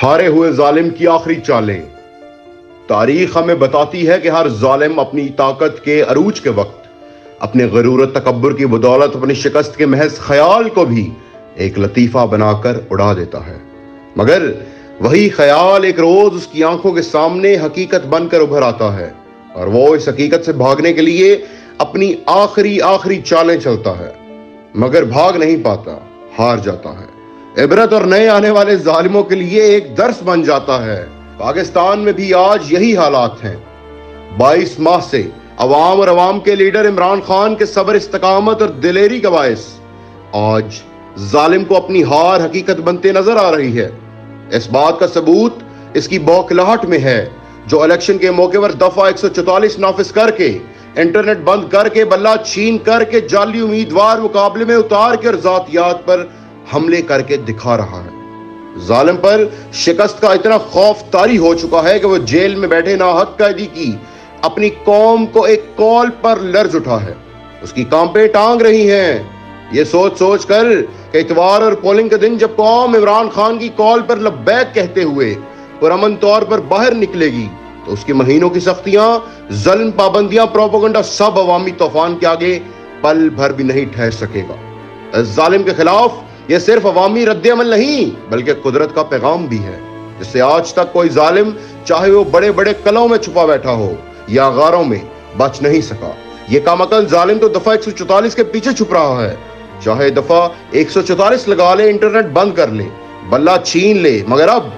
ہارے ہوئے ظالم کی آخری چالیں۔ تاریخ ہمیں بتاتی ہے کہ ہر ظالم اپنی طاقت کے عروج کے وقت اپنے غرور و تکبر کی بدولت اپنی شکست کے محض خیال کو بھی ایک لطیفہ بنا کر اڑا دیتا ہے، مگر وہی خیال ایک روز اس کی آنکھوں کے سامنے حقیقت بن کر ابھر آتا ہے اور وہ اس حقیقت سے بھاگنے کے لیے اپنی آخری چالیں چلتا ہے، مگر بھاگ نہیں پاتا، ہار جاتا ہے۔ عبرت اور نئے آنے والے ظالموں کے لیے ایک درس بن جاتا ہے۔ پاکستان میں بھی آج یہی حالات ہیں۔ 22 ماہ سے عوام اور عوام کے لیڈر عمران خان کے صبر، استقامت اور دلیری کا باعث آج ظالم کو اپنی ہار حقیقت بنتے نظر آ رہی ہے۔ اس بات کا ثبوت اس کی بوکھلاہٹ میں ہے جو الیکشن کے موقع پر دفعہ 144 نافذ کر کے، انٹرنیٹ بند کر کے، بلہ چھین کر کے، جعلی امیدوار مقابلے میں اتار کر ذاتیات پر حملے کر کے دکھا رہا ہے۔ ظالم پر شکست کا اتنا خوف طاری ہو چکا ہے کہ وہ جیل میں بیٹھے ناحق قیدی کی اپنی قوم کو ایک کال پر لرز اٹھا ہے، اس کی کانپیں ٹانگ رہی ہیں، یہ سوچ کر کہ اتوار اور پولنگ کے دن جب قوم عمران خان کی کال پر لبیک کہتے ہوئے پرامن طور پر باہر نکلے گی تو اس کے مہینوں کی سختیاں، ظلم، پابندیاں، پروپیگنڈا سب عوامی طوفان کے آگے پل بھر بھی نہیں ٹھہر سکے گا۔ اس ظالم کے خلاف یہ صرف عوامی رد عمل نہیں بلکہ قدرت کا پیغام بھی ہے، جس سے آج تک کوئی ظالم، چاہے وہ بڑے بڑے قلعوں میں چھپا بیٹھا ہو یا غاروں میں، بچ نہیں سکا۔ یہ کم عقل ظالم تو دفعہ 144 کے پیچھے چھپ رہا ہے، چاہے دفعہ 144 لگا لے، انٹرنیٹ بند کر لے، بلہ چھین لے، مگر اب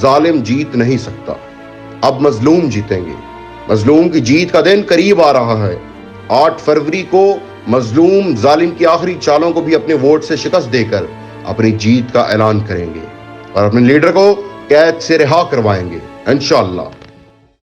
ظالم جیت نہیں سکتا۔ اب مظلوم جیتیں گے۔ مظلوم کی جیت کا دن قریب آ رہا ہے۔ 8 فروری کو مظلوم ظالم کی آخری چالوں کو بھی اپنے ووٹ سے شکست دے کر اپنی جیت کا اعلان کریں گے اور اپنے لیڈر کو قید سے رہا کروائیں گے انشاءاللہ۔